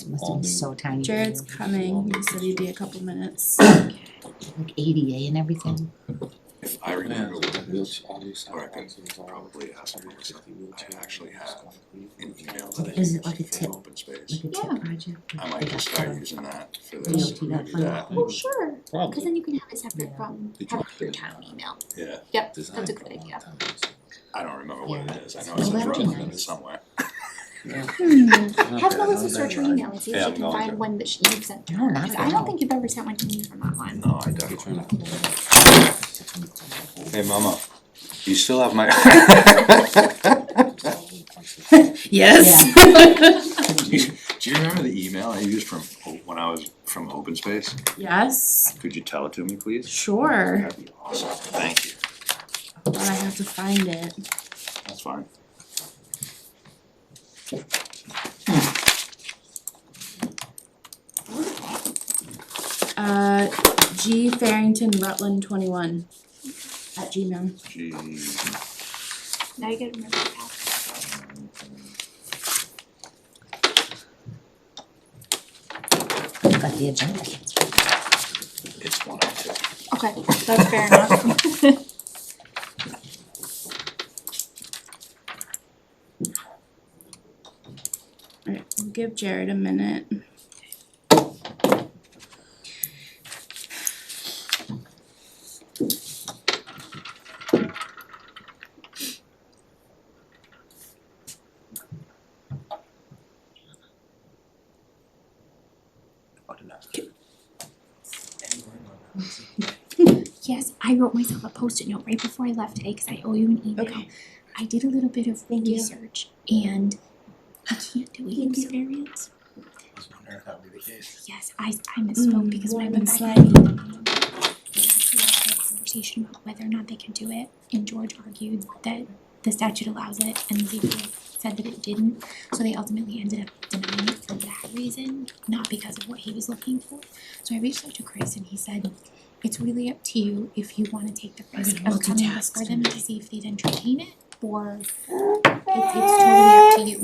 must have been so tiny. Jared's coming, he said he'd be a couple minutes. Like ADA and everything. If I remember what it is, All these or I could sentences are probably ask him, I actually have an email Is that it like a from tip? open space. Like a Yeah. tip project. I might just start using that for this, DOT, maybe that that, Oh, sure, cause Probably. then you can have it separate Yeah. from, Did you have it through put it town email. yeah, Yep, Design that's a for good long idea. time. I don't remember what it is, I know Oh, it's that'd be written in nice. it somewhere. Have Melissa search her email and see if Yeah, she I'm can going find to. one that you've sent to No, her, not 'cause at I don't all. think you've ever sent one to me from that one. No, I definitely. Hey, Mama, you still have my Yes. Do you remember the email I used from, when I was from Open Space? Yes, Could you tell it to me, please? sure, That'd be awesome, thank you, but I have to find it. that's fine. G Farrington Rutland 21 at Gmail. Gee, Now you gotta remember the password. I've got the agenda. it's one of two. Okay, that's fair enough. Alright, we'll give Jared a minute. Yes, I wrote myself a post-it note right before I left today, cause I owe you an email. Okay. I did a little bit of Thank you. research and I can't do a use variance. I was wondering if that would be the case. Yes, I misspoke because when I went back slide. and read the meeting, they actually had a conversation about whether or not they could do it, and George argued that the statute allows it, and the ZBA said that it didn't, so they ultimately ended up denying it for that reason, not because of what he was looking for. So I reached out to Chris and he said, it's really up to you if you wanna take the risk gonna of coming multitask before them to see if they'd entertain it, or it's totally up to you.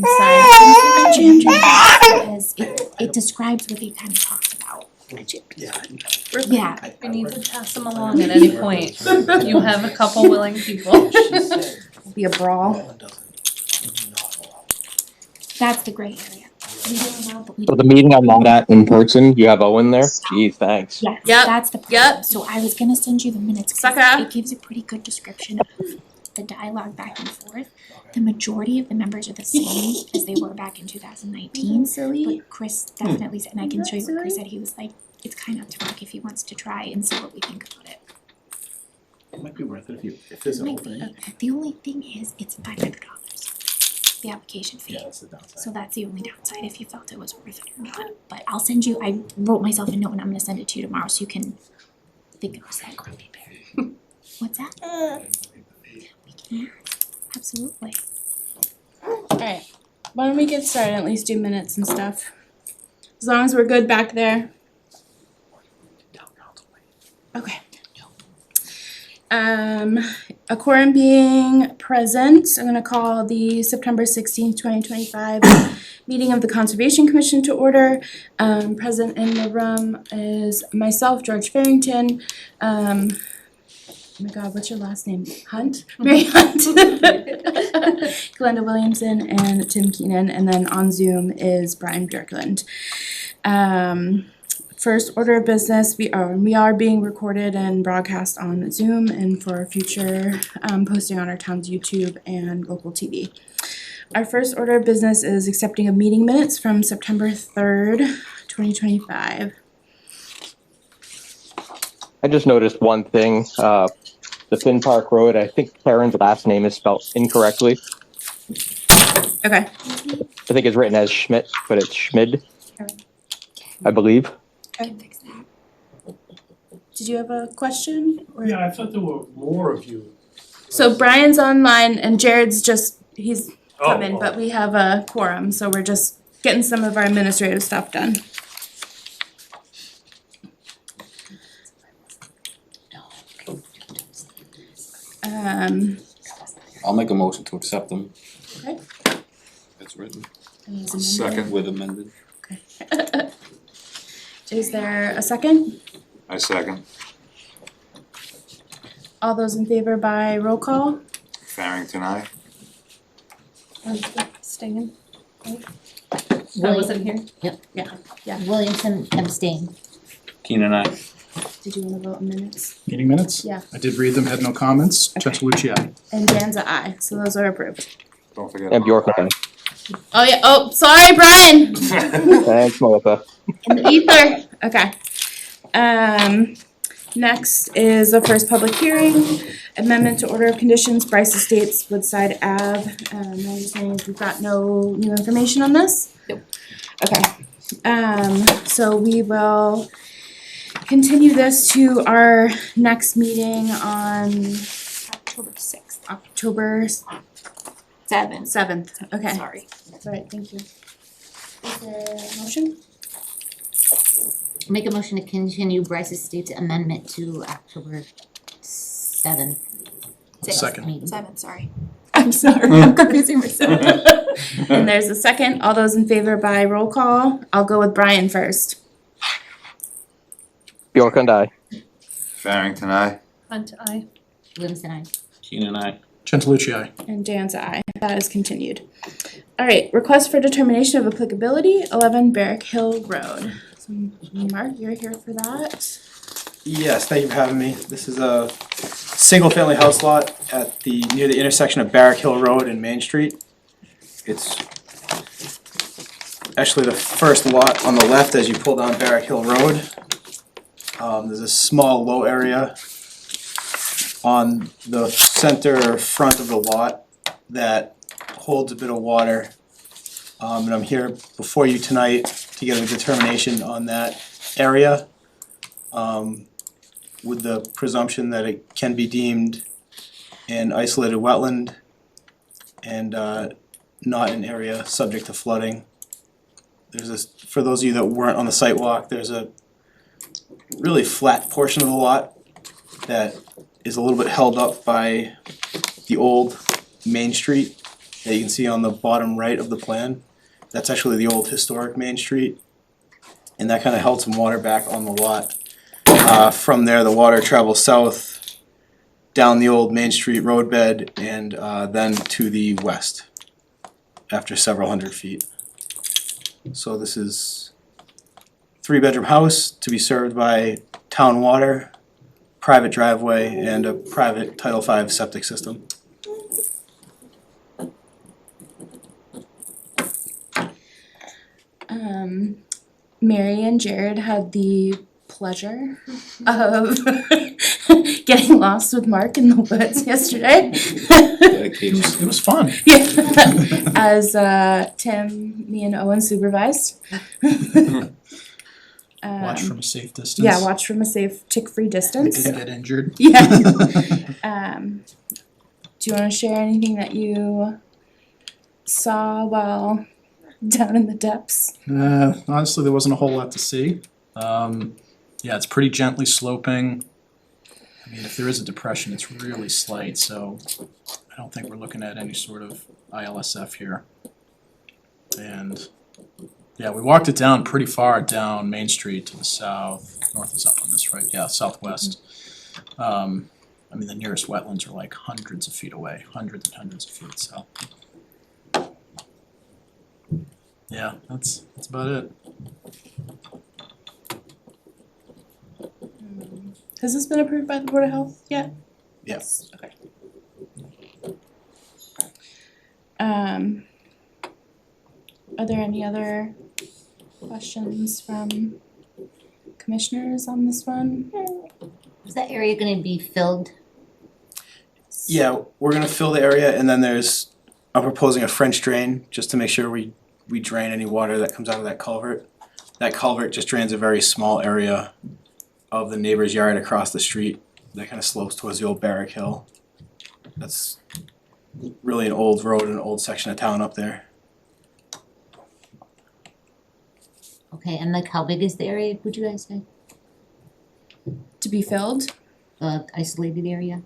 Because it describes what they kind of talked about. Yeah, We need to pass them along at any point. You have a couple willing people. Be a brawl. that's the gray area. We don't know, but we So don't. the meeting I'm not at in person, you have Owen there? Gee, thanks. Yes, Yep, that's the problem. yep. So I was gonna send you the minutes, 'cause Sucker. it gives a pretty good description of the dialogue back and forth. The majority of the members are the same as they were back in 2019, Silly. but Chris definitely said, and I can show you what Chris Silly. said, he was like, it's kind of up to Mark if he wants to try and see what we think about it. It might be worth it if there's an Might opening. be. The only thing is, it's $500, the application fee. Yeah, that's the downside. So that's the only downside if you felt it was worth it or not. But I'll send you, I wrote myself a note and I'm gonna send it to you tomorrow so you can think of that. Grumpy bear. What's that? We can, absolutely. Alright, why don't we get started, at least do minutes and stuff. As long as we're good back there. Okay. A quorum being present, I'm gonna call the September 16th, 2025 meeting of the Conservation Commission to order. Present in the room is myself, George Farrington, oh my god, what's your last name? Hunt? Mary Hunt. Glenda Williamson and Tim Keenan, and then on Zoom is Brian Bjorklund. First order of business, we are being recorded and broadcast on Zoom and for future posting on our town's YouTube and local TV. Our first order of business is accepting of meeting minutes from September 3rd, 2025. I just noticed one thing, the Finn Park Road, I think Karen's last name is spelled incorrectly. Okay. I think it's written as Schmidt, but it's Schmid, I believe. Can fix that. Did you have a question? Or- Yeah, I thought there were more of you. So Brian's online and Jared's he's Oh, coming, but we have a quorum, so we're just getting some of our administrative stuff done. I'll make a motion to accept them Okay. as written, and as amended. Second. with amended. Is there a second? I second. All those in favor by roll call? Farrington, aye. Staying. I William- wasn't here. Williamson abstained. Keenan, I. Did you wanna vote in minutes? Meeting minutes? Yeah. I did read them, had no comments. Okay. Chancelucci, aye. And Dan's a aye, so those are approved. Don't forget. And Bjork, aye. Oh yeah, oh, sorry, Brian, Thanks, Melissa. in the ether, okay. Next is the first public hearing, amendment to order of conditions, Bryce Estates, Woodside Ave. My understanding is we've got no new information on this? Nope. Okay, so we will continue this to our next meeting on October sixth, October seventh, seventh, okay. sorry. That's all right, thank you. Is there a motion? Make a motion to continue Bryce Estates amendment to October 7th Second. meeting. Seventh, sorry. I'm sorry, I'm confusing myself. And there's a second, all those in favor by roll call, I'll go with Brian first. Bjork and I. Farrington, aye. Hunt, I. Williamson, aye. Keenan, I. Chancelucci, aye. And Dan's aye, that is continued. Alright, request for determination of applicability, 11 Barrack Hill Road. So Mark, you're here for that? Yes, thank you for having me. This is a single-family house lot at near the intersection of Barrack Hill Road and Main Street. It's actually the first lot on the left as you pull down Barrack Hill Road. There's a small low area on the center front of the lot that holds a bit of water. And I'm here before you tonight to get a determination on that area, with the presumption that it can be deemed an isolated wetland and not an area subject to flooding. For those of you that weren't on the site walk, there's a really flat portion of the lot that is a little bit held up by the old Main Street that you can see on the bottom right of the plan. That's actually the old historic Main Street, and that kind of held some water back on the lot. From there, the water travels south down the old Main Street roadbed and then to the west after several hundred feet. So this is a 3-bedroom house to be served by town water, private driveway, and a private Title V septic system. Mary and Jared had the pleasure of getting lost with Mark in the woods yesterday. It was fun. Yeah, as Tim, me and Owen supervised. Watch from a safe distance. Yeah, watch from a safe tick-free I distance. didn't get injured. Yeah. Do you wanna share anything that you saw while down in the depths? Honestly, there wasn't a whole lot to see. Yeah, it's pretty gently sloping. I mean, if there is a depression, it's really slight, so I don't think we're looking at any sort of ILSF here. And yeah, we walked it down pretty far down Main Street to the south. North is up on this, right? Yeah, southwest. I mean, the nearest wetlands are like hundreds of feet away, hundreds and hundreds of feet, so. Yeah, that's about it. Has this been approved by the Board of Health yet? Yes. Okay. Are there any other questions from commissioners on this one? Is that area gonna be filled? Yeah, we're gonna fill the area, and then I'm proposing a French drain just to make sure we drain any water that comes out of that culvert. That culvert just drains a very small area of the neighbor's yard across the street that kind of slopes towards the old Barrack Hill. That's really an old road, an old section of town up there. Okay, and like how big is the area, would you guys say? To be filled? Isolated area?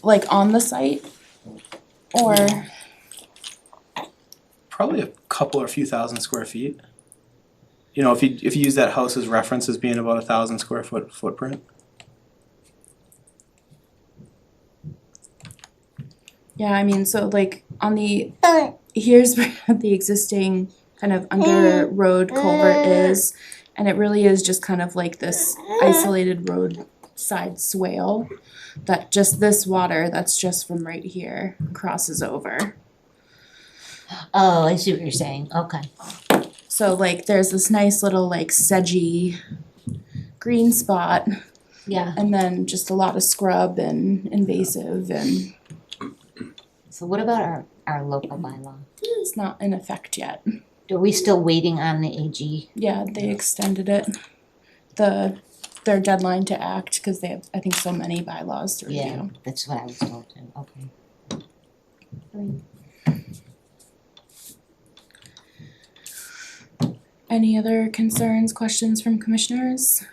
Like on the site? or, Probably a couple or a few thousand square feet. You know, if you use that house as reference as being about 1,000 square foot footprint. yeah, I mean, so like on the, here's where the existing kind of under road culvert is. And it really is just kind of like this isolated roadside swale that just this water that's just from right here crosses over. Oh, I see what you're saying, okay. So like there's this nice little like sedgy green spot Yeah, and then just a lot of scrub and invasive and so what about our local bylaw? it's not in effect yet. Are we still waiting on the AG? Yeah, they extended it. Their deadline to act, cause they have, I think, so many bylaws to Yeah, review. that's what I was told too, okay. Any other concerns, questions from commissioners?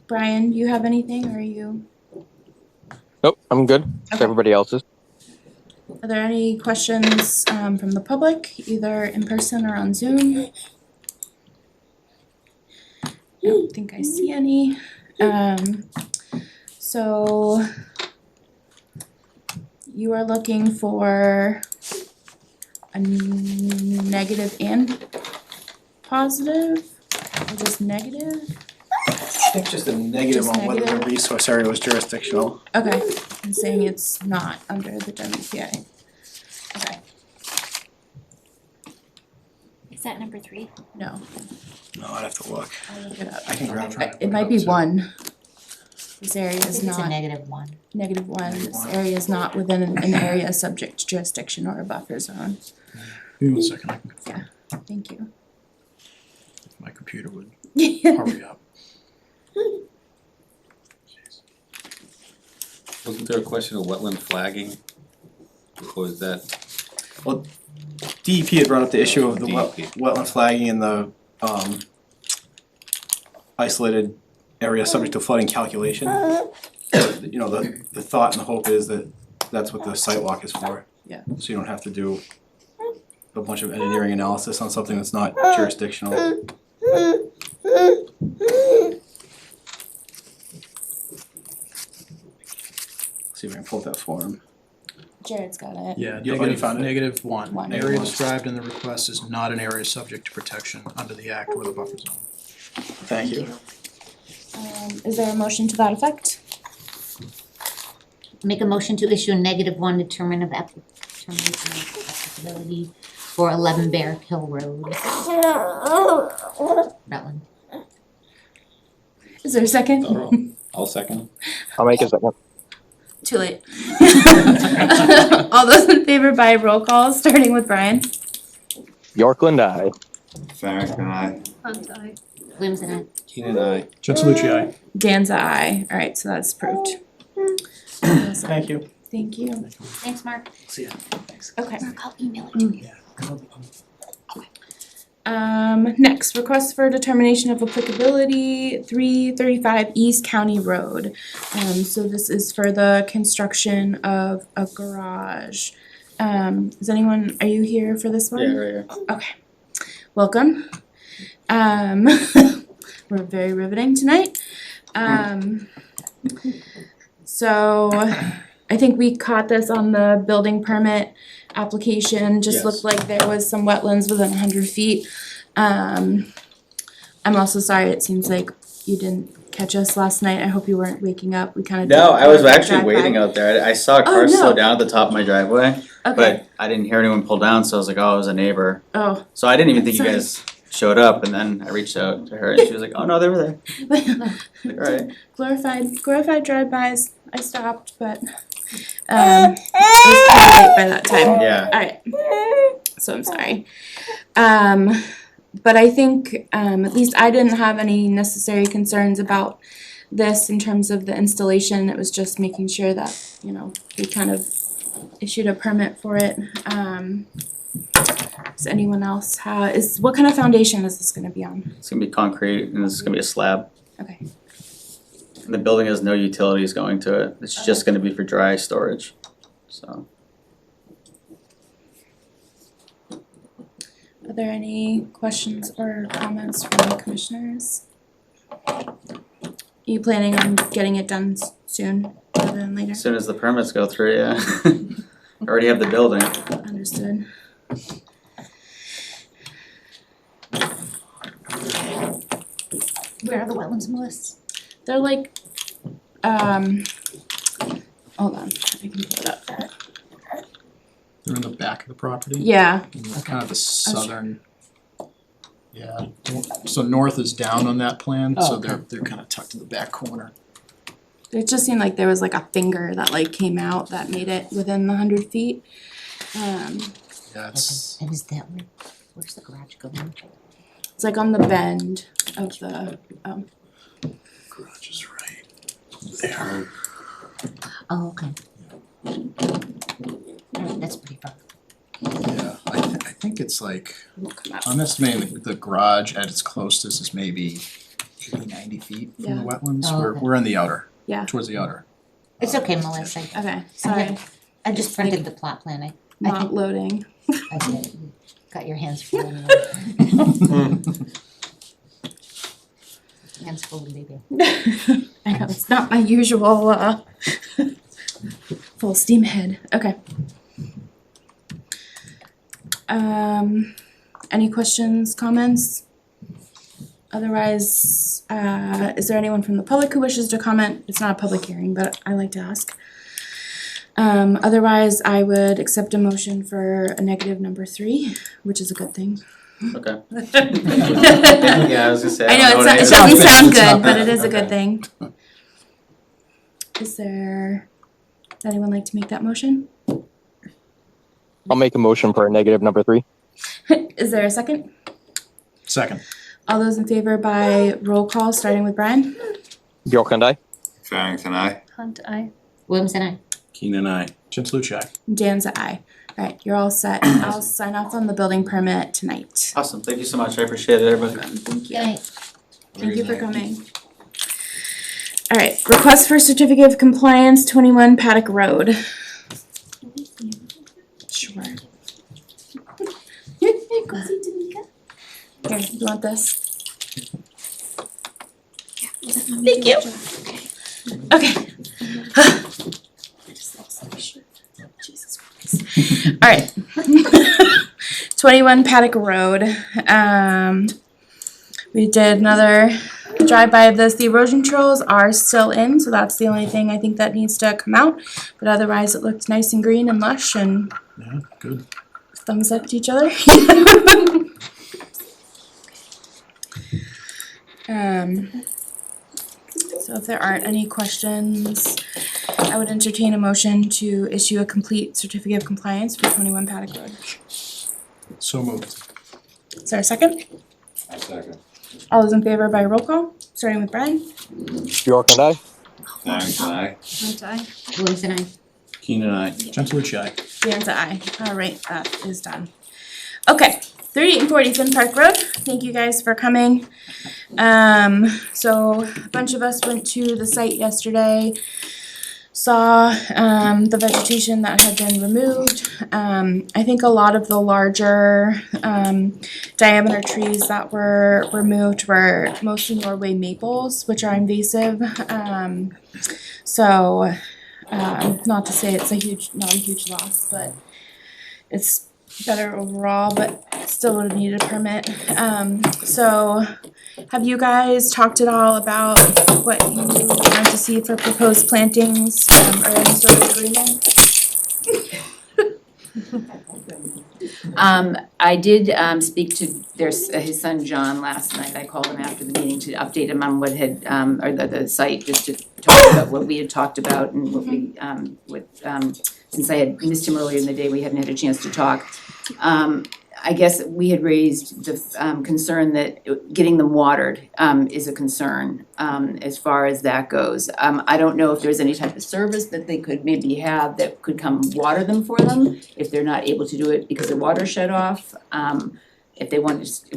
Brian, you have anything, or are you, Nope, I'm good. Okay. Everybody else is. are there any questions from the public, either in person or on Zoom? I don't think I see any. So you are looking for a negative and positive, or just negative? I think just a negative Just on whether the negative? resource area was jurisdictional. Okay, and saying it's not under the WPA. Okay, Is that number 3? no, No, I'd have to look. I'll look it up. I can grab it. It might be 1. This area I is think it's a not, negative 1. negative 1, Negative this 1. area is not within an area subject to jurisdiction or a buffer zone. Give me 1 second, I can confirm. Thank you. My computer would hurry up. Wasn't there a question of wetland flagging? Or was that, DEP had brought up the issue of the DEP. wetland flagging and the isolated area subject to flooding calculation. You know, the thought and the hope is that that's what the site walk is for. Yeah. So you don't have to do a bunch of engineering analysis on something that's not jurisdictional. See if I can pull up that form. Jared's got it. Yeah, You already negative, found it? negative 1. One. Area One. described in the request is not an area subject to protection under the act or the buffer zone. Thank you. Is there a motion to that effect? Make a motion to issue a negative 1 determination of applicability for 11 Bear Hill Road. Rutland. Is there a second? I'll second. I'll make a second. Too late. All those in favor by roll call, starting with Brian. Yorkland, aye. Farrington, aye. Hunt eye. Williams and I. Keenan, I. Jensen aye. Danza, aye. Alright, so that's approved. Thank you. Thank you. Thanks, Mark. See ya. Thanks. Okay. Mark, I'll email it to you. Next, request for determination of applicability, 335 East County Road. So this is for the construction of a garage. Is anyone, are you here for this one? Yeah, right here. Okay, welcome. We're very riveting tonight. So I think we caught this on the building permit application, just Yes. looked like there was some wetlands within 100 feet. I'm also sorry, it seems like you didn't catch us last night, I hope you weren't waking up, we kinda. No, I was did a actually drive-by. waiting out there. I saw a Oh, car no. slow down at the top of my driveway, Okay, but I didn't hear anyone pull down, so I was like, oh, it was a neighbor. oh. So I didn't even think you Sorry. guys showed up, and then I reached out to her, and she was like, oh, no, they were there. Like, all right. Glorified drive-bys, I stopped, but, it was kinda late by that time. Yeah. Alright, so I'm sorry. But I think, at least I didn't have any necessary concerns about this in terms of the installation, it was just making sure that, you know, we kind of issued a permit for it. Does anyone else what kind of foundation is this gonna be on? It's gonna be concrete, and this is gonna be a slab. Okay. And the building has no utilities going to it, it's just gonna be for dry storage, so. Are there any questions or comments from the commissioners? Are you planning on getting it done soon rather than later? As soon as the permits go through, yeah. Already have the building. Understood. Where are the wetlands, Melissa? They're like, hold on, I can pull it up. They're in the back of the property. Yeah, In the kind of the southern. Yeah, so north is down on that plan, so they're kind of tucked in the back corner. it just seemed like there was like a finger that like came out that made it within the 100 feet. Yeah, it's, And is that where's the garage going? It's like on the bend of the, garage is right there. Oh, okay. Alright, that's pretty far. Yeah, I think it's like, it'll come out. I'm estimating the garage at its closest is maybe 80, 90 feet from the Yeah. wetlands. Oh, We're, okay. we're in the outer, Yeah, towards the outer. It's okay, Melissa. okay, sorry, I just printed the plot plan. I not think loading. I did. You got your hands full anyway. Hands full, baby. I know, it's not my usual, full steam ahead, okay. Any questions, comments? Otherwise, is there anyone from the public who wishes to comment? It's not a public hearing, but I like to ask. Otherwise, I would accept a motion for a negative number 3, which is a good thing. Okay. Yeah, I was gonna say, I I know, don't know what it it doesn't is. sound It's not good, but bad. it is a good Okay. thing. Is there, would anyone like to make that motion? I'll make a motion for a negative number 3. Is there a second? Second. All those in favor by roll call, starting with Brian? Bjork and I. Farrington, aye. Hunt, I. Williams and I. Keenan, I. Jim Luci. Dan's a aye. Alright, you're all set. I'll sign off on the building permit tonight. Awesome, thank you so much, I appreciate it, everybody. Thank you. Good night. Thank you for coming. Alright, request for certificate of compliance, 21 Paddock Road. Sure. Here, you want this? Thank you. Okay. I just lost my shirt. Jesus Christ. Alright. 21 Paddock Road. We did another drive-by of this. The erosion controls are still in, so that's the only thing I think that needs to come out. But otherwise, it looked nice and green and lush and Yeah, good. thumbs up to each other. So if there aren't any questions, I would entertain a motion to issue a complete certificate of compliance for 21 Paddock Road. So moved. Is there a second? Second. All those in favor by roll call, starting with Brian? Bjork and I. Farrington, aye. Hunt, I. Williams and I. Keenan, I. Jim Luci. Dan's a aye. Alright, that is done. Okay, 38 and 40 Finn Park Road. Thank you guys for coming. So a bunch of us went to the site yesterday, saw the vegetation that had been removed. I think a lot of the larger diameter trees that were removed were mostly Norway maples, which are invasive. So not to say it's not a huge loss, but it's better overall, but still would have needed a permit. So have you guys talked at all about what you want to see for proposed plantings, or any sort of agreement? I did speak to his son John last night. I called him after the meeting to update him on what had, or the site, just to talk about what we had talked about and what we, since I had missed him earlier in the day, we hadn't had a chance to talk. I guess we had raised the concern that getting them watered is a concern as far as that goes. I don't know if there's any type of service that they could maybe have that could come water them for them if they're not able to do it because the water shut off. if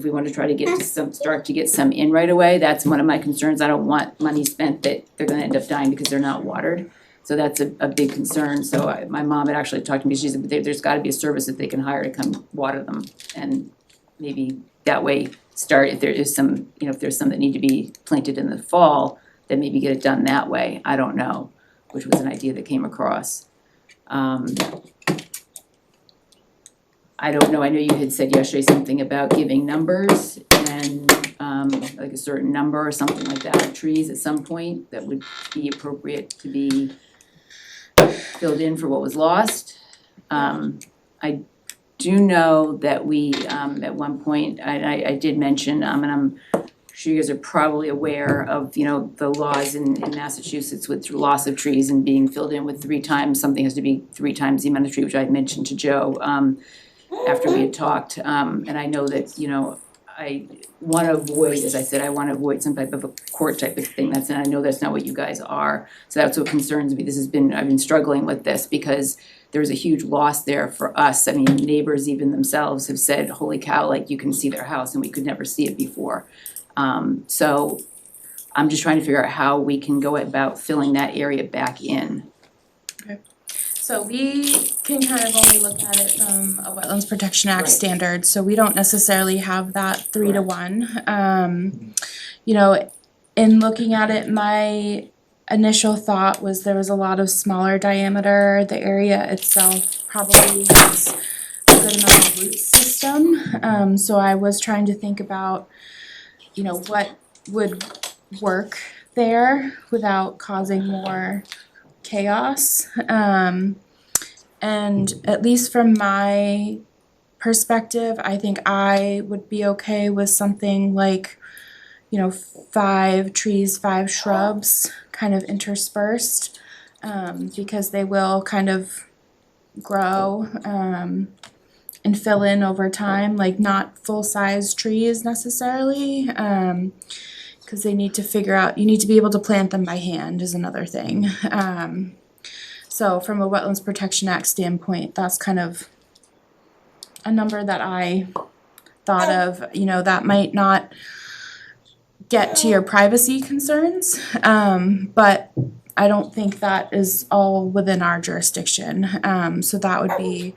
we want to try to get start to get some in right away, that's one of my concerns. I don't want money spent that they're gonna end up dying because they're not watered. So that's a big concern. So my mom had actually talked to me, she said, there's gotta be a service that they can hire to come water them. And maybe that way start, if there is some, if there's some that need to be planted in the fall, then maybe get it done that way. I don't know, which was an idea that came across. I don't know, I know you had said yesterday something about giving numbers and like a certain number or something like that of trees at some point that would be appropriate to be filled in for what was lost. I do know that we at one point, I did mention, and I'm sure you guys are probably aware of, the laws in Massachusetts with loss of trees and being filled in with 3 times, something has to be 3 times the amount of tree, which I had mentioned to Joe after we had talked, and I know that, I wanna avoid, as I said, I wanna avoid some type of a court type of thing, and I know that's not what you guys are, so that's what concerns me, I've been struggling with this, because there's a huge loss there for us, I mean, neighbors even themselves have said, holy cow, like, you can see their house, and we could never see it before. So, I'm just trying to figure out how we can go about filling that area back in. So we can kind of only look at it from a Wetlands Protection Act Right. standard, so we don't necessarily have that 3 to 1. In looking at it, my initial thought was there was a lot of smaller diameter, the area itself probably has a good amount of root system, so I was trying to think about, what would work there without causing more chaos. And at least from my perspective, I think I would be okay with something like, 5 trees, 5 shrubs kind of interspersed, because they will kind of grow and fill in over time, like not full-size trees necessarily, because they need to figure out, you need to be able to plant them by hand is another thing. So from a Wetlands Protection Act standpoint, that's kind of a number that I thought of, that might not get to your privacy concerns, but I don't think that is all within our jurisdiction. So that would be,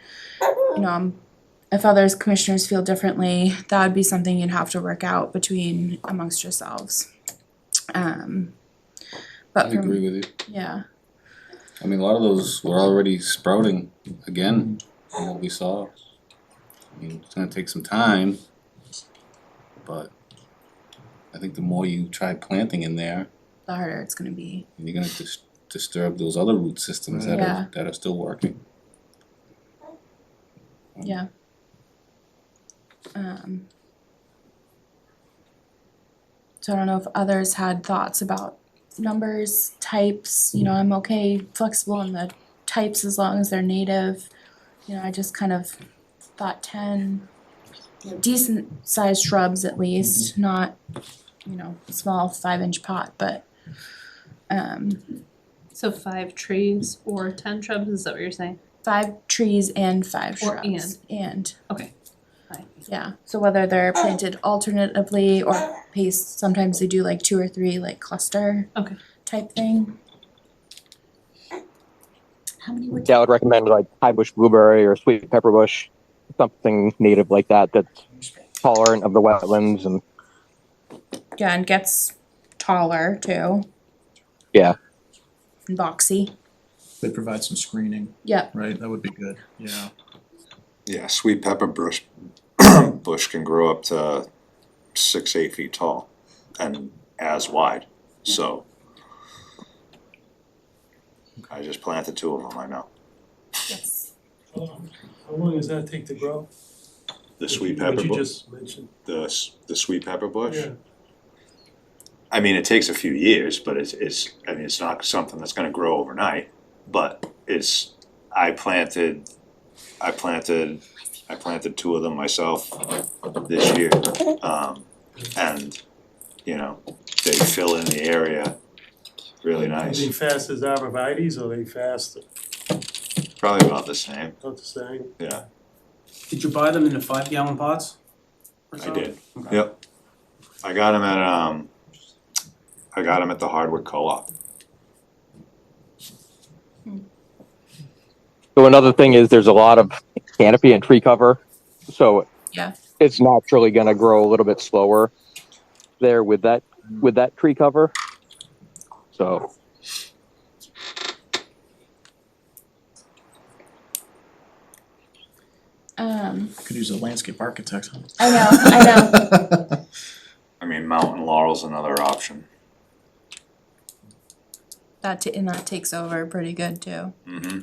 if others commissioners feel differently, that would be something you'd have to work out amongst yourselves. But I agree with you. Yeah. I mean, a lot of those were already sprouting again from what we saw. I mean, it's gonna take some time, but I think the more you try planting in there, The harder it's gonna be. you're gonna disturb those other root systems that Yeah. are still working. Yeah. So I don't know if others had thoughts about numbers, types, I'm okay, flexible in the types as long as they're native. I just kind of thought 10, decent sized shrubs at least, not, a small 5-inch pot, but, So 5 trees or 10 shrubs, is that what you're saying? 5 trees and 5 Or shrubs. And. Okay. Fine. Yeah, so whether they're planted alternatively or paced, sometimes they do like 2 or 3 like cluster Okay. type thing. How many would Yeah, I would recommend like high bush blueberry or sweet pepper bush, something native like that that's tolerant of the wetlands and Yeah, and gets taller too. Yeah. And boxy. They provide some screening, Yep. right? That would be good, yeah. Yeah, sweet pepper bush can grow up to 6-8 feet tall and as wide, so. I just planted 2 of them, I know. Yes. How long does that take to grow? The sweet What pepper you bush, just mentioned. the sweet pepper bush. Yeah. I mean, it takes a few years, but it's not something that's gonna grow overnight, but I planted 2 of them myself this year. And, they fill in the area really Are they nice, fast as arborvitaes or are they fast, probably about the same, about the same? yeah. Did you buy them in the 5-gallon pots? or I so? did, Okay. yep. I got him at the Hardwood Co-op. So another thing is there's a lot of canopy and tree cover, so Yeah. it's naturally gonna grow a little bit slower there with that tree cover. So Could use a landscape architect. I know. I mean, mountain laurel's another option. And that takes over pretty good too. Mm-hmm.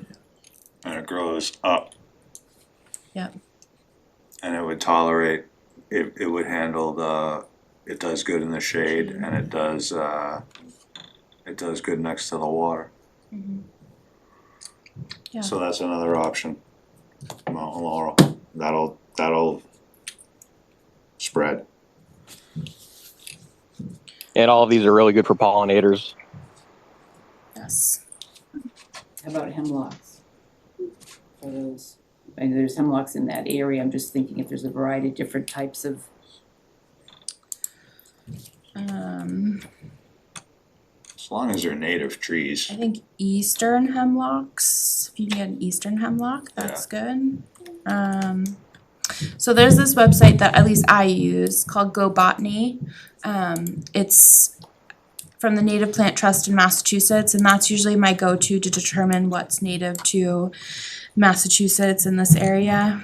And it grows up. Yep. And it would tolerate, it would handle it does good in the shade and it does good next to the water. Yeah. So that's another option. Mountain laurel, that'll spread. and all of these are really good for pollinators. Yes. How about hemlocks? For those, I know there's hemlocks in that area, I'm just thinking if there's a variety of different types of, As long as they're native trees. I think eastern hemlocks, if you can get an eastern hemlock, that's good. So there's this website that at least I use called Go Botany. It's from the Native Plant Trust in Massachusetts, and that's usually my go-to to determine what's native to Massachusetts in this area.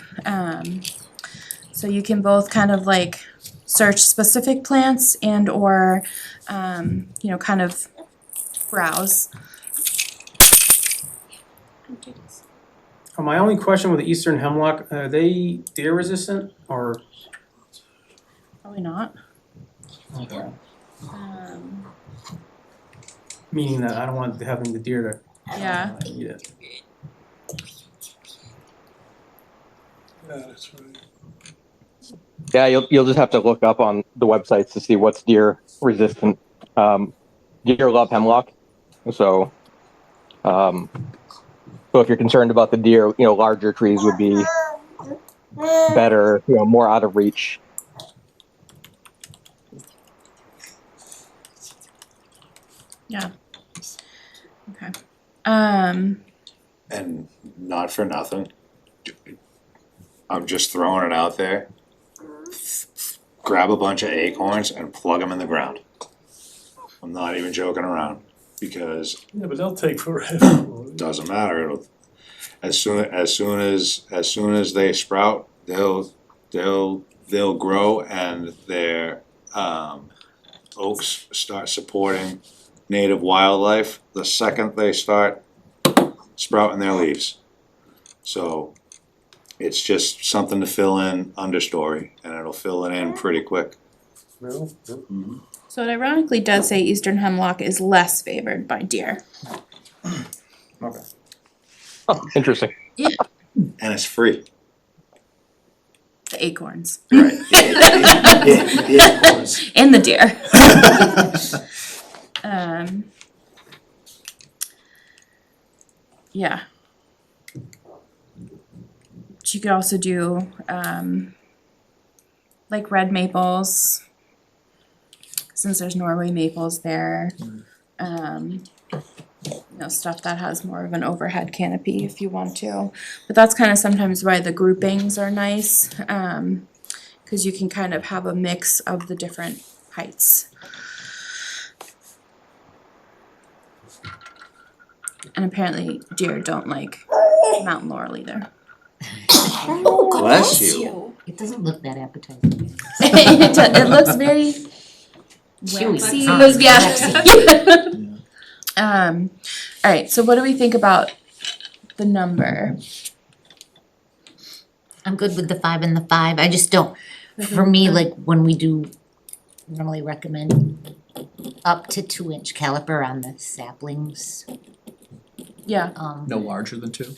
So you can both kind of like search specific plants and or kind of browse. My only question with the eastern hemlock, are they deer resistant or? Probably not. Meaning that I don't want having the deer Yeah. to eat it. Yeah, that's right. Yeah, you'll just have to look up on the websites to see what's deer resistant. Deer love hemlock, so if you're concerned about the deer, larger trees would be better, more out of reach. Yeah. Okay. And not for nothing, I'm just throwing it out there. Grab a bunch of acorns and plug them in the ground. I'm not even joking around, because Yeah, but they'll take forever. doesn't matter. As soon as they sprout, they'll grow and their oaks start supporting native wildlife the second they start sprouting their leaves. So it's just something to fill in understory, and it'll fill it in pretty quick. No? So it ironically does say eastern hemlock is less favored by deer. Okay. Oh, interesting. And it's free. The acorns. Right. The acorns. And the deer. Yeah. But you could also do like red maples, since there's Norway maples there. Stuff that has more of an overhead canopy if you want to. But that's kind of sometimes why the groupings are nice, cause you can kind of have a mix of the different heights. And apparently deer don't like mountain laurel either. Bless you. It doesn't look that appetizing. It looks very Chewy. waxy. Waxy. Yeah. Alright, so what do we think about the number? I'm good with the 5 and the 5. I just don't, for me, like when we do normally recommend up to 2-inch caliper on the saplings. Yeah. No larger than 2?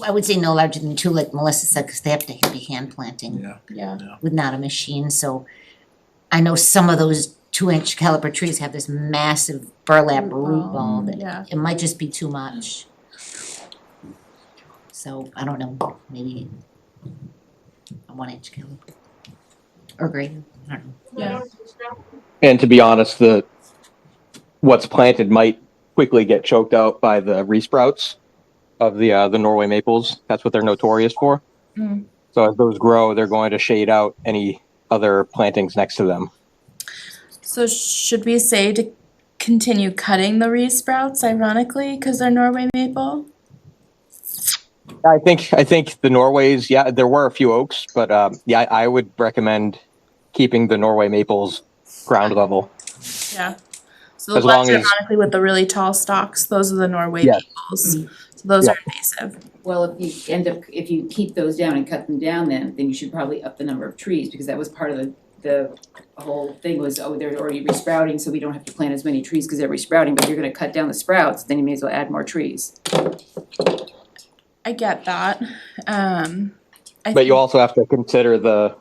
I would say no larger than 2, like Melissa said, cause they have to be hand planting Yeah. with not a machine, so I know some of those 2-inch caliper trees have this massive burlap root ball that Yeah. it might just be too much. So I don't know, maybe a 1-inch caliper. or greater, I don't know. Yeah. And to be honest, what's planted might quickly get choked out by the resprouts of the Norway maples. That's what they're notorious for. Mm. So as those grow, they're going to shade out any other plantings next to them. So should we say to continue cutting the resprouts ironically, because they're Norway maple? I think the Norways, yeah, there were a few oaks, but yeah, I would recommend keeping the Norway maples ground level. Yeah. So the As long ones as- ironically with the really tall stalks, those are the Norway Yes. maples. So those Yeah. are invasive. Well, if you keep those down and cut them down, then you should probably up the number of trees, because that was part of the whole thing was, oh, they're already resprouting, so we don't have to plant as many trees because they're resprouting, but if you're gonna cut down the sprouts, then you may as well add more trees. I get that. I But you think- also have to consider the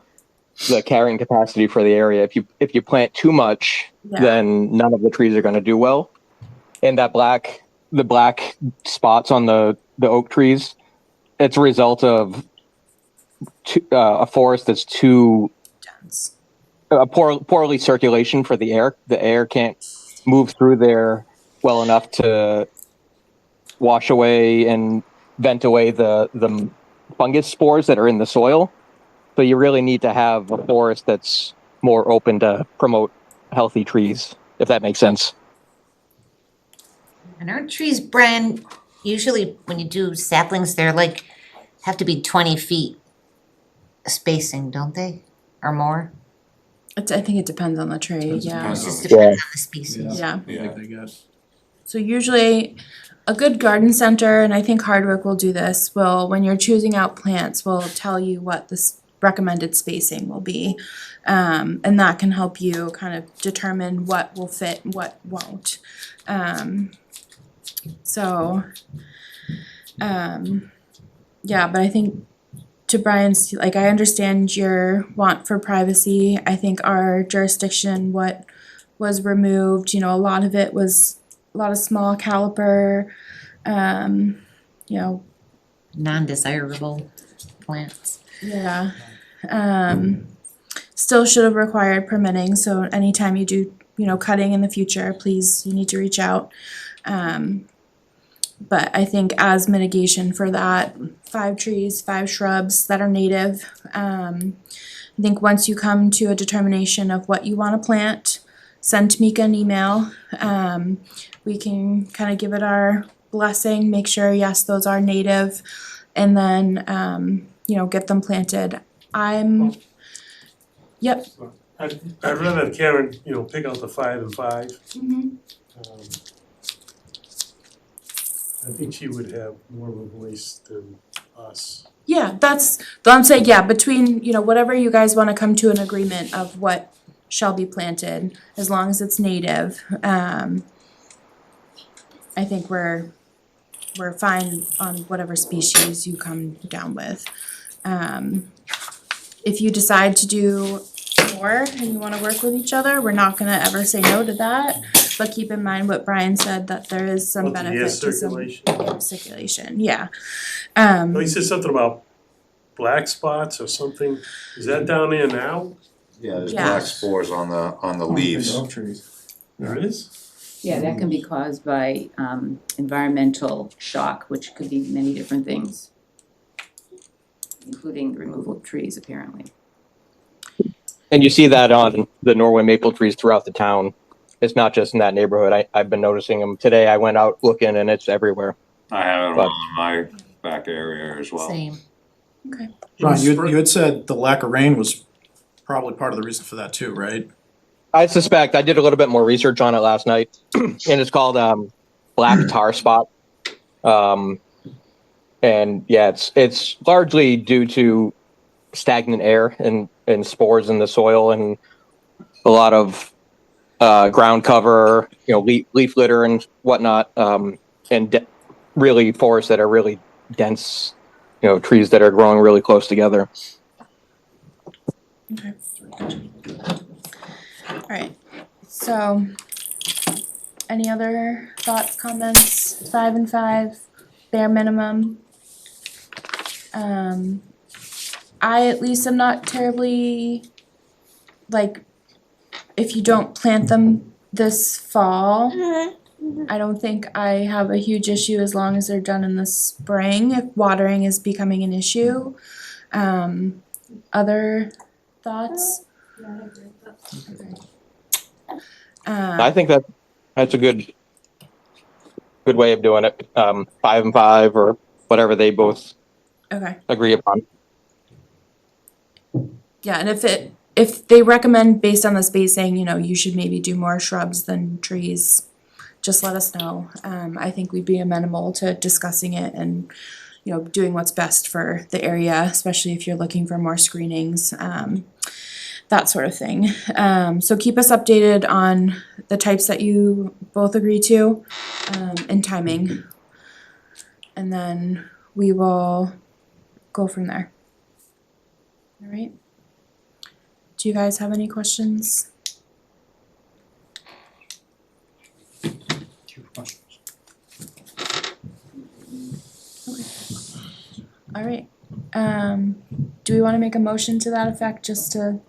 carrying capacity for the area. If you plant too much, Yeah. then none of the trees are going to do well. And the black spots on the oak trees, it's a result of a forest that's too dense. poorly circulation for the air. The air can't move through there well enough to wash away and vent away the fungus spores that are in the soil. So you really need to have a forest that's more open to promote healthy trees, if that makes sense. And aren't trees, Brian, usually when you do saplings, they're like, have to be 20 feet spacing, don't they? Or more? I think it depends on the tree, yeah. It just depends on the species. Yeah. Yeah, I guess. So usually a good garden center, and I think Hardwick will do this, when you're choosing out plants, will tell you what the recommended spacing will be. And that can help you kind of determine what will fit, what won't. Yeah, but I think to Brian's, like, I understand your want for privacy. I think our jurisdiction, what was removed, a lot of it was a lot of small caliper, Non-desirable plants. yeah. Still should have required permitting, so anytime you do, cutting in the future, please, you need to reach out. But I think as mitigation for that, 5 trees, 5 shrubs that are native. I think once you come to a determination of what you wanna plant, send Tamika an email. We can kind of give it our blessing, make sure, yes, those are native, and then, get them planted. Yep. I'd rather have Karen, pick out the 5 and 5. I think she would have more of a voice than us. Yeah, that's, I'm saying, yeah, between, whatever you guys wanna come to an agreement of what shall be planted, as long as it's native, I think we're fine on whatever species you come down with. If you decide to do more and you wanna work with each other, we're not gonna ever say no to that. But keep in mind what Brian said, that there is some About the benefit air to some circulation. air circulation, yeah. Well, he said something about black spots or something. Is that down there now? Yeah, there's Yeah. black spores on the leaves. Oak trees. There is? Yeah, that can be caused by environmental shock, which could be many different things, including the removal of trees, apparently. And you see that on the Norway maple trees throughout the town. It's not just in that neighborhood. I've been noticing them. Today I went out looking and it's everywhere. I have it But- on my back area as well. Same. Ron, you had said the lack of rain was probably part of the reason for that too, right? I suspect, I did a little bit more research on it last night, and it's called black tar spot. And yeah, it's largely due to stagnant air and spores in the soil and a lot of ground cover, leaf litter and whatnot, and really forests that are really dense, trees that are growing really close together. Okay. Alright, so any other thoughts, comments, 5 and 5, bare minimum? I at least am not terribly like, if you don't plant them this fall, I don't think I have a huge issue as long as they're done in the spring, if watering is becoming an issue. Other thoughts? I think that's a good way of doing it. 5 and 5 or whatever they both Okay, agree upon. yeah, and if they recommend based on the spacing, you know, you should maybe do more shrubs than trees, just let us know. I think we'd be amenable to discussing it and, you know, doing what's best for the area, especially if you're looking for more screenings, that sort of thing. So keep us updated on the types that you both agree to, and timing. And then we will go from there. All right. Do you guys have any questions? All right. Do we wanna make a motion to that effect, just to?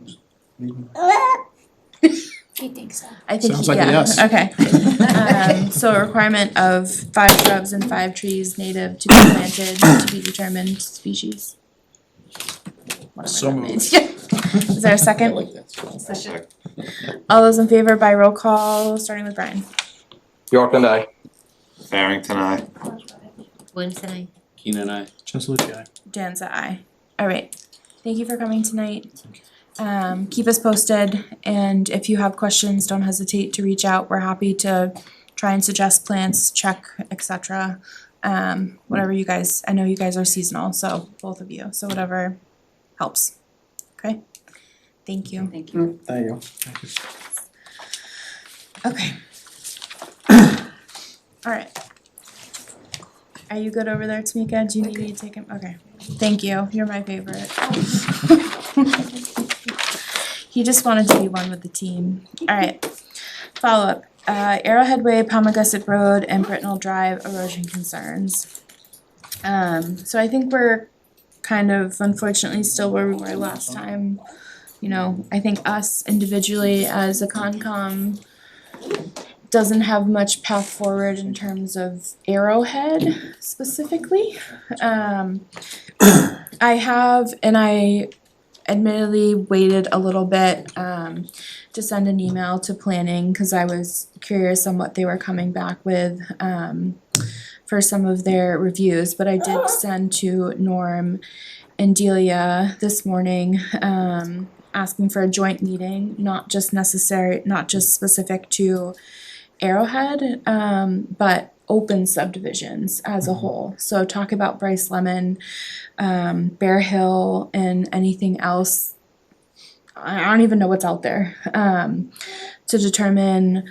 I think so. I think, Sounds like a yeah, yes. okay. So a requirement of 5 shrubs and 5 trees native to be planted to be determined species. Whatever So that moved. means. Yeah. Is there a I second? like that. Second. All those in favor by roll call, starting with Brian. York and I. Barrington, I. Williams and I. Keenan and I. Chesler, aye. Dan's an aye. All right. Thank you for coming tonight. Keep us posted, and if you have questions, don't hesitate to reach out. We're happy to try and suggest plants, check, etc. Whatever you guys, I know you guys are seasonal, so both of you, so whatever helps. Okay? Thank you. Thank you. There you go. Okay. All right. Are you good over there, Tamika? Do you need me to take him? Okay. Thank you. You're my favorite. He just wanted to be one with the team. All right. Follow up. Arrowhead Way, Palmagussit Road, and Brittenell Drive erosion concerns. So I think we're kind of unfortunately still where we were last time. You know, I think us individually as a Concom doesn't have much path forward in terms of Arrowhead specifically. I have, and I admittedly waited a little bit to send an email to planning because I was curious on what they were coming back with for some of their reviews, but I did send to Norm and Delia this morning asking for a joint meeting, not just specific to Arrowhead, but open subdivisions as a whole. So talk about Bryce Lemon, Bear Hill, and anything else. I don't even know what's out there, to determine,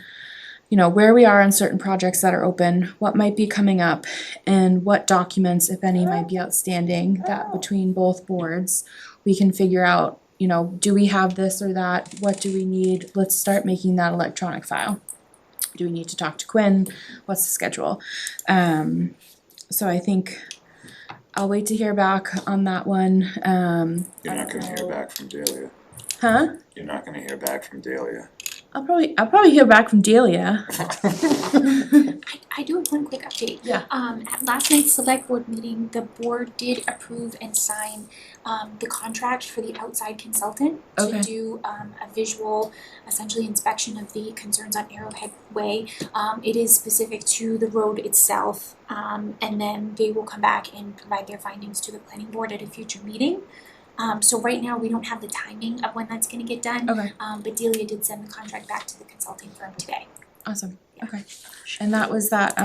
you know, where we are on certain projects that are open, what might be coming up, and what documents, if any, might be outstanding that between both boards we can figure out, you know, do we have this or that? What do we need? Let's start making that electronic file. Do we need to talk to Quinn? What's the schedule? So I think I'll wait to hear back on that one. You're not gonna hear back from Delia. Huh? You're not gonna hear back from Delia. I'll probably hear back from Delia. I do have one quick update. Yeah. At last night's select board meeting, the board did approve and sign the contract for the outside consultant Okay. to do a visual, essentially inspection of the concerns on Arrowhead Way. It is specific to the road itself, and then they will come back and provide their findings to the planning board at a future meeting. So right now, we don't have the timing of when that's gonna get done. Okay. But Delia did send the contract back to the consulting firm today. Awesome. Okay. And that was that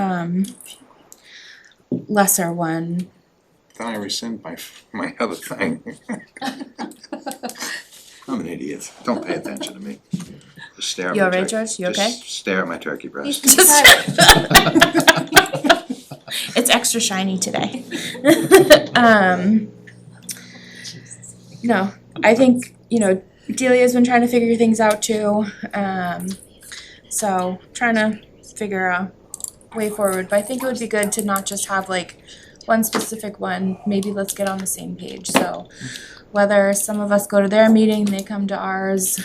lesser one. Then I rescind my other thing. I'm an idiot. Don't pay attention to me. Just stare at You my alright, turkey. George? You okay? Just stare at my turkey breast. It's extra shiny today. No, I think, you know, Delia's been trying to figure things out too. So trying to figure a way forward, but I think it would be good to not just have like one specific one, maybe let's get on the same page, so whether some of us go to their meeting, they come to ours,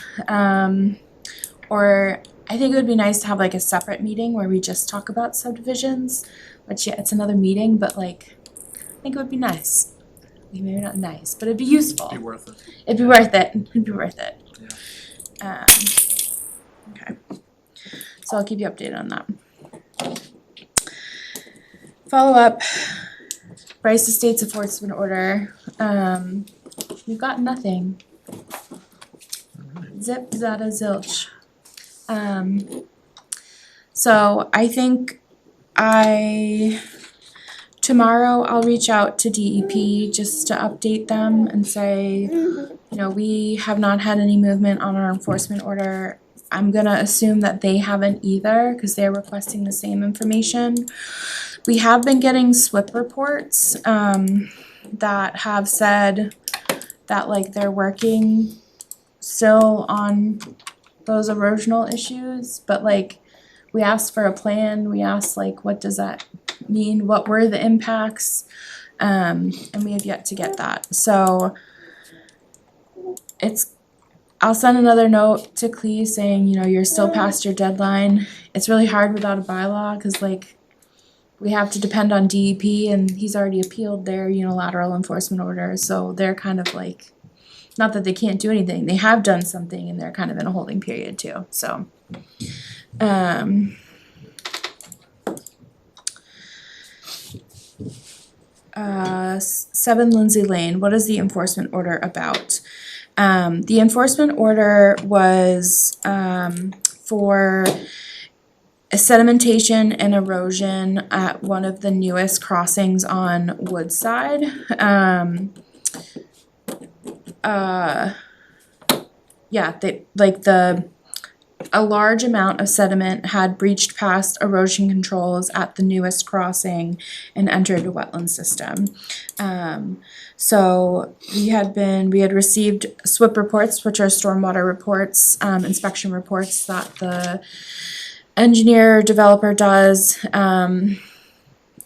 or I think it would be nice to have like a separate meeting where we just talk about subdivisions, which yeah, it's another meeting, but like, I think it would be nice. Maybe not nice, but it'd be useful. Be worth it. It'd be worth it, it'd be worth it. Okay. So I'll keep you updated on that. Follow up, Bryce Estates enforcement order, we've got nothing. Zip, zada, zilch. So I think tomorrow I'll reach out to DEP just to update them and say, you know, we have not had any movement on our enforcement order. I'm gonna assume that they haven't either, cause they're requesting the same information. We have been getting SWIP reports, that have said that like they're working still on those erosional issues, but like we asked for a plan, we asked like what does that mean, what were the impacts, and we have yet to get that. So I'll send another note to Clee saying, you know, you're still past your deadline. It's really hard without a bylaw, cause like we have to depend on DEP and he's already appealed their unilateral enforcement order, so they're kind of like, not that they can't do anything, they have done something and they're kind of in a holding period too, so. 7 Lindsay Lane, what is the enforcement order about? The enforcement order was for sedimentation and erosion at one of the newest crossings on Woodside. A large amount of sediment had breached past erosion controls at the newest crossing and entered the wetland system. So we had received SWIP reports, which are stormwater reports, inspection reports that the engineer developer does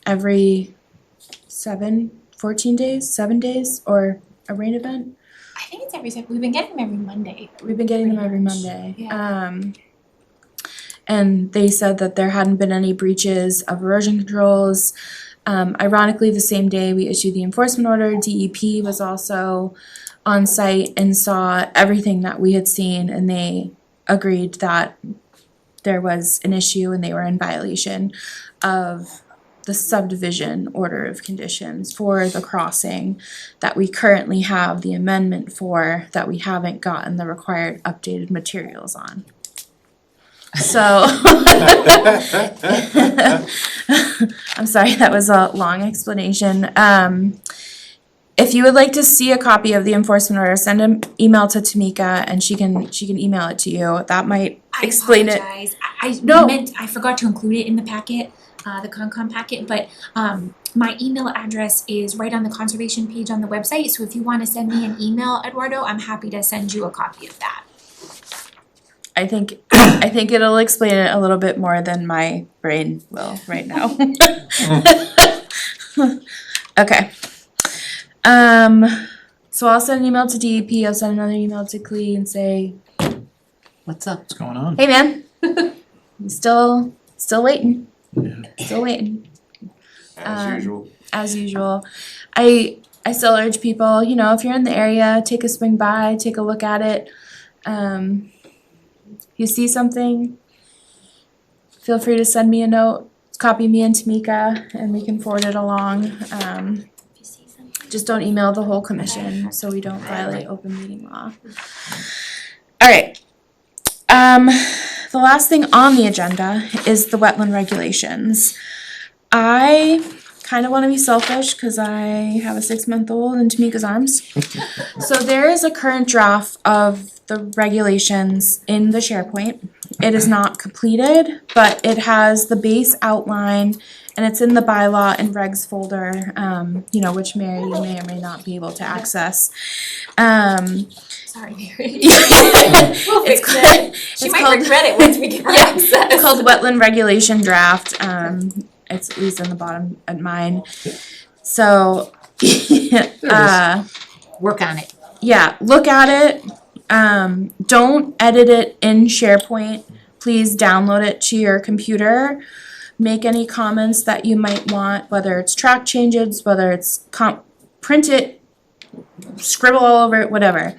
every 7 days, or a rain event. I think it's we've been getting them every Monday. We've been getting them every Monday. Yeah. And they said that there hadn't been any breaches of erosion controls. Ironically, the same day we issued the enforcement order, DEP was also on site and saw everything that we had seen, and they agreed that there was an issue and they were in violation of the subdivision order of conditions for the crossing that we currently have the amendment for, that we haven't gotten the required updated materials on. So I'm sorry, that was a long explanation. If you would like to see a copy of the enforcement order, send an email to Tamika and she can email it to you. That might explain it. I apologize. I forgot to include it in the packet, the Concom packet, but my email address is right on the conservation page on the website, so if you wanna send me an email, Eduardo, I'm happy to send you a copy of that. I think it'll explain it a little bit more than my brain will right now. Okay. So I'll send an email to DEP, I'll send another email to Clee and say, What's up? What's going on? hey man, I'm still waiting. Still waiting. As usual. As usual. I still urge people, you know, if you're in the area, take a swing by, take a look at it. If you see something, feel free to send me a note, copy me and Tamika, and we can forward it along. Just don't email the whole commission so we don't violate open meeting law. Alright. The last thing on the agenda is the wetland regulations. I kind of want to be selfish because I have a 6-month-old in Tamika's arms. So there is a current draft of the regulations in the SharePoint. It is not completed, but it has the base outline and it's in the bylaw and regs folder, which Mary, you may or may not be able to access. Sorry, Mary. We'll fix it. She might regret it once we get access. It's called Wetland Regulation Draft. It's at least on the bottom at mine. So, Work on it. yeah, look at it. Don't edit it in SharePoint. Please download it to your computer. Make any comments that you might want, whether it's track changes, whether it's print it, scribble all over it, whatever.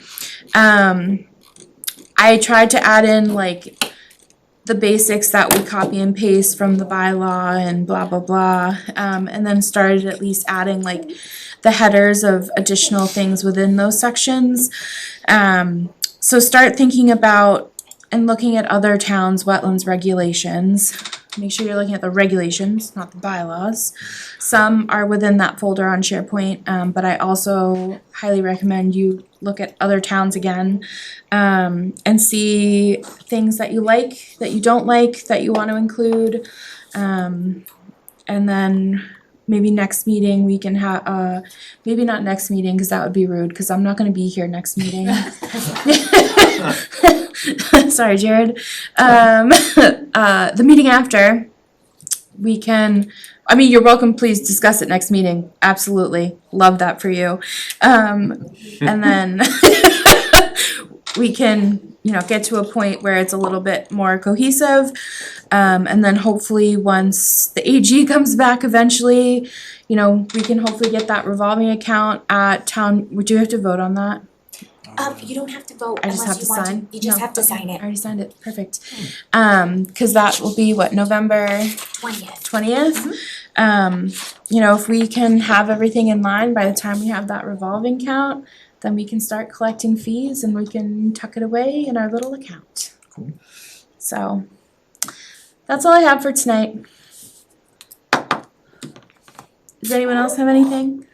I tried to add in like the basics that we copy and paste from the bylaw and blah, blah, blah. And then started at least adding like the headers of additional things within those sections. So start thinking about and looking at other towns' wetlands regulations. Make sure you're looking at the regulations, not the bylaws. Some are within that folder on SharePoint, but I also highly recommend you look at other towns again, and see things that you like, that you don't like, that you want to include. And then maybe next meeting we can have, maybe not next meeting, cause that would be rude, cause I'm not gonna be here next meeting. Sorry, Jared. The meeting after, we can, I mean, you're welcome, please discuss it next meeting, absolutely, love that for you. And then we can, get to a point where it's a little bit more cohesive. And then hopefully once the AG comes back eventually, we can hopefully get that revolving account at town, would you have to vote on that? You don't have to vote I just have unless to you want to, sign? you just No, have to okay, sign I it, already signed it, perfect. Cause that will be what, November 20th. 20th? If we can have everything in line by the time we have that revolving count, then we can start collecting fees and we can tuck it away in our little account. Cool. So, that's all I have for tonight. Does anyone else have anything?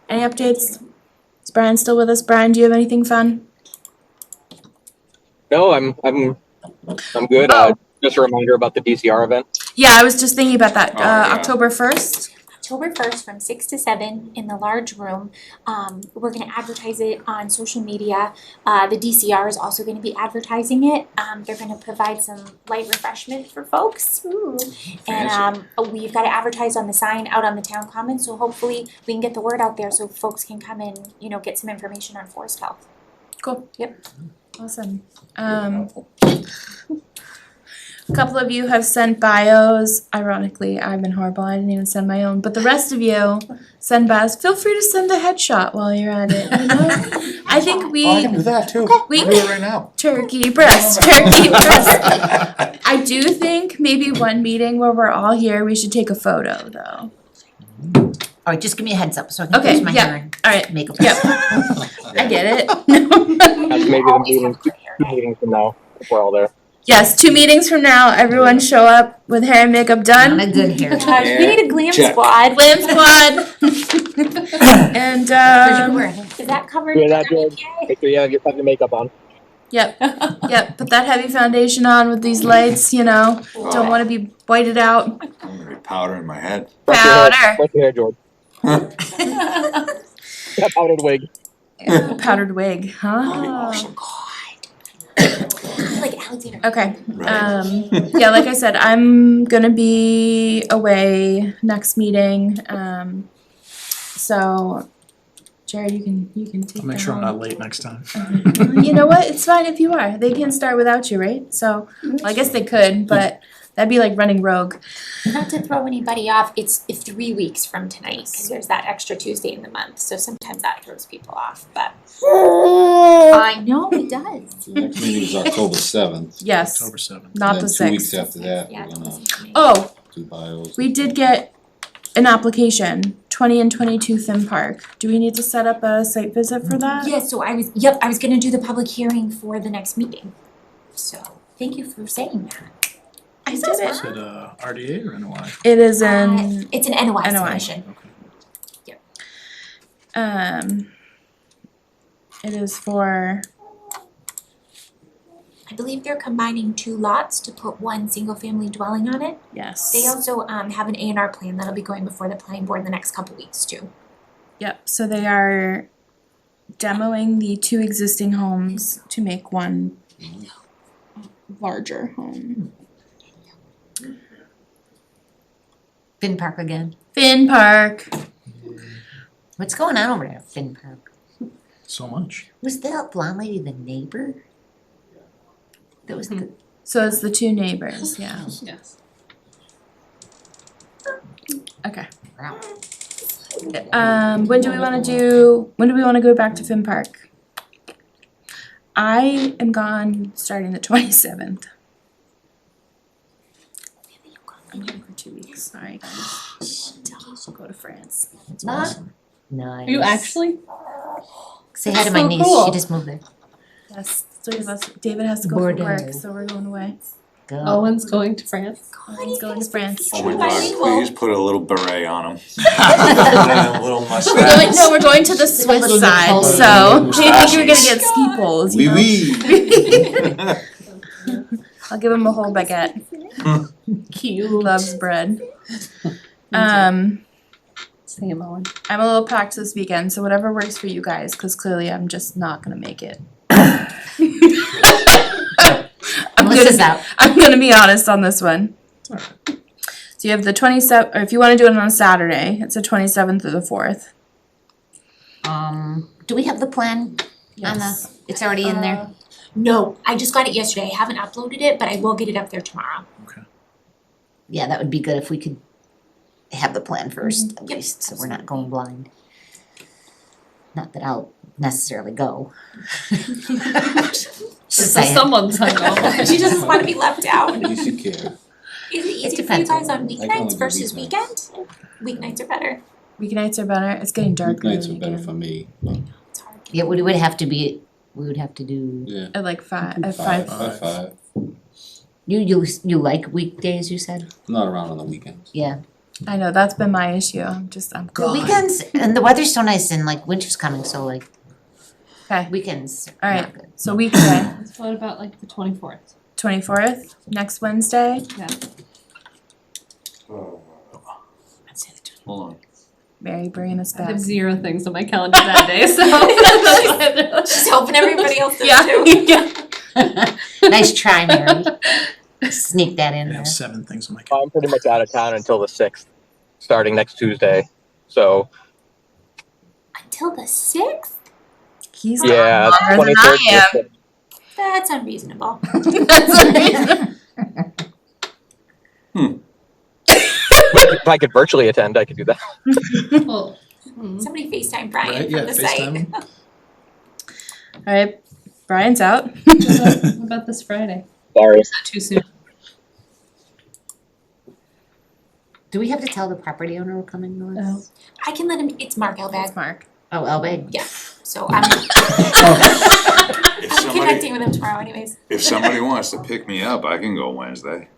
Any updates? Is Brian still with us? Brian, do you have anything fun? No, I'm good. Oh. Just a reminder about the DCR event. Yeah, I was just thinking about that, Oh, yeah. October 1st. October 1st from 6 to 7 in the large room. We're gonna advertise it on social media. The DCR is also gonna be advertising it. They're gonna provide some light refreshment for folks. And we've gotta advertise on the sign out on the town common, so hopefully we can get the word out there so folks can come and, get some information on forest health. Cool. Yep. Awesome. A couple of you have sent bios. Ironically, I've been horrible. I didn't even send my own. But the rest of you send bios. Feel free to send a headshot while you're at it. I think Oh, I can do that too. we- I'll do it right now. turkey breast. I do think maybe one meeting where we're all here, we should take a photo though. Alright, just give me a heads up so I can Okay, use my yeah, hair and alright, make a. yep. I get it. That's maybe the meeting, 2 meetings from now, if we're all there. Yes, 2 meetings from now, everyone show up with hair and makeup I'm done. a good hair. We need a glam Check. squad. Glam squad. And Here's your hair. Is that covered? Yeah, that in George. MBA? Make sure you have your makeup on. Yep, put that heavy foundation on with these lights, don't wanna be whited out. I'm gonna be powder in my head. Powder. What's your hair, George? That powdered wig. Powdered wig, huh? Like Alexander. Okay, Right. yeah, like I said, I'm gonna be away next meeting, so Jared, you can take I'll make that sure I'm home. not late next time. You know what, it's fine if you are, they can start without you, right? So, well, I guess they could, but that'd be like running rogue. Not to throw anybody off, it's 3 weeks from tonight, cause there's that extra Tuesday in the month, so sometimes that throws people off, but. I know it does. Next meeting is October 7th. Yes, October 7th. not the And then 2 weeks 6th. after that, Yeah, we're it gonna doesn't to me. Oh, do bios. we did get an application, 20 and 22 Thim Park. Do we need to set up a site visit for that? Yeah, so I was gonna do the public hearing for the next meeting. So, thank you for saying that. I did Is it. it RDA or NOI? It is in, It's an NOI NOI. submission. it is for, I believe they're combining 2 lots to put 1 single-family dwelling on it. yes. They also have an A&R plan that'll be going before the planning board in the next couple weeks too. Yep, so they are demoing the 2 existing homes to make 1 larger home. Finn Park again. Finn Park. What's going on over there at Finn Park? So much. Was that blonde lady the neighbor? That was the, So it's the two neighbors, yeah. Yes. Okay. wow. When do we wanna go back to Finn Park? I am gone starting the 27th. I'm here for 2 weeks, sorry guys. I'll go to France. That's awesome. Nice. You actually? Say hi to my so niece, cool. she just moved there. Yes, three of us, David has to go for work, Bordeaux. so we're going away. Go. Owen's going to France. Owen's going to France. Oh my God, please put a little beret on him. A little mustache. We're going to the Swiss little side, Napoleon. so I think we're gonna get ski poles, you know? I'll give him a whole baguette. He loves bread. Same, Owen. I'm a little packed this weekend, so whatever works for you guys, cause clearly I'm just not gonna make it. Melissa's out. I'm gonna be honest on this one. So you have the 27th, or if you wanna do it on a Saturday, it's the 27th or the 4th. Do we have the plan on the, it's already in there? No, I just got it yesterday. I haven't uploaded it, but I will get it up there tomorrow. Yeah, that would be good if we could have the plan first, at Yep. least, so we're not going blind. Not that I'll necessarily go. Just So saying. someone's hungover. She doesn't want to be left out. At least you care. Is it easier for you depends guys on- on I can only weeknights do versus weeknights. weekend? Weeknights are better. Weeknights are better, it's getting dark early Weeknights are better again. for me, but It's hard. Yeah, we would have to be, we would have to do, yeah. At like five. Five. you like weekdays, you said? I'm not around on the weekends. Yeah. I know, that's been my issue, I'm The gone. weekends, and the weather's so nice and like winter's coming, so like Okay, weekends. Alright. not good. so weekday, What about like the 24th? 24th, next Wednesday, Hold on. Mary bringing us I back. have 0 things on my calendar that day, so. She's hoping everybody else does Yeah, too. Nice try, Mary. Sneak that in I there. have 7 things on my calendar. I'm pretty much out of town until the 6th, starting next Tuesday. So, Until the 6th? He's yeah, longer than 23rd. I am. That's unreasonable. If I could virtually attend, I could do that. Well, Somebody FaceTime Brian Right, from yeah, the site. FaceTime. Alright, Brian's out. what about this Friday? Sorry. Is that too soon? Do we have to tell the property owner we're coming, Melissa? I can let him, it's Mark Elbag, Mark. Oh, Elbag? yeah, so I'm If I'm somebody, connecting with him tomorrow anyways. if somebody wants to pick me up, I can go Wednesday.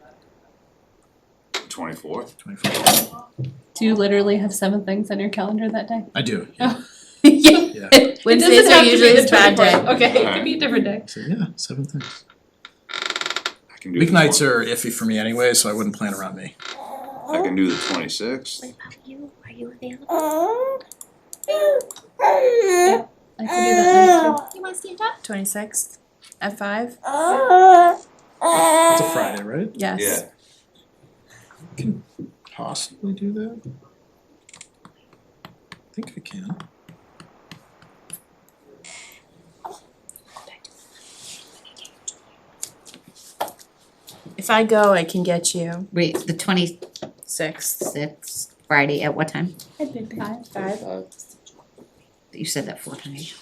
24th. 24th. Do you literally have 7 things on your calendar that day? I do, yeah. Yeah. It Wednesdays doesn't are have to be usually the his bad day. 24th. Okay, it Alright. could be a different day. So yeah, 7 things. I can do the Weeknights are iffy for me anyway, so I wouldn't plan around me. I can do the 26th. What about you? Are you available? I could do that night too. You wanna stand up? 26th at 5? It's a Friday, right? Yes. Yeah. Can possibly do that. I think I can. If I go, I can get you. Wait, the 26th, 6th. Friday, at what time? I'd pick 5. 5. You said that 4 times.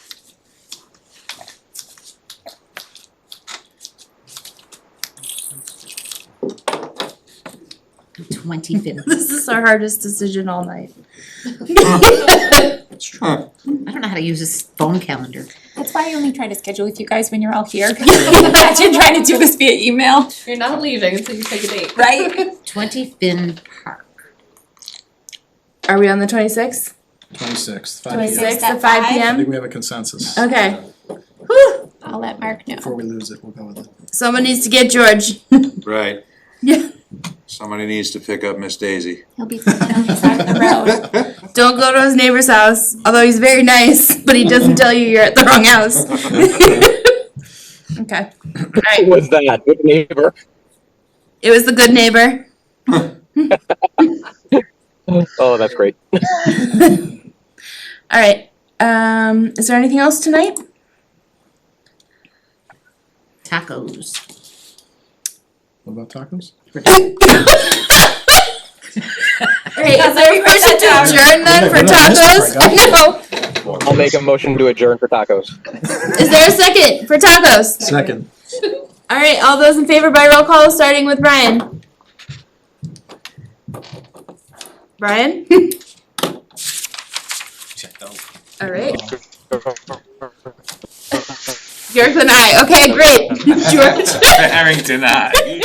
The 25th. This is our hardest decision all night. That's true. Huh. I don't know how to use this phone calendar. That's why I only try to schedule with you guys when you're all here. Imagine trying to do this via email, You're not leaving until you pick a date. right? 20 Finn Park. Are we on the 26th? 26th, 5 p.m. 26th at at 5 I p.m.? think we have a consensus. Okay. I'll let Mark know. Before we lose it, we'll go with it. Someone needs to get George. Right. Yeah. Somebody needs to pick up Miss Daisy. He'll be flipping on the side of the road. Don't go to his neighbor's house, although he's very nice, but he doesn't tell you you're at the wrong house. Okay. Who was that? Good neighbor. It was the good neighbor. Oh, that's great. Alright, is there anything else tonight? Tacos. What about tacos? Alright, is there a motion to adjourn then for What did I miss? tacos? No. I'll make a motion to adjourn for tacos. Is there a second for tacos? Second. Alright, all those in favor by roll call, starting with Brian. Brian? Checked out. Alright. Bjork and I, okay, great. George? Harrington, aye.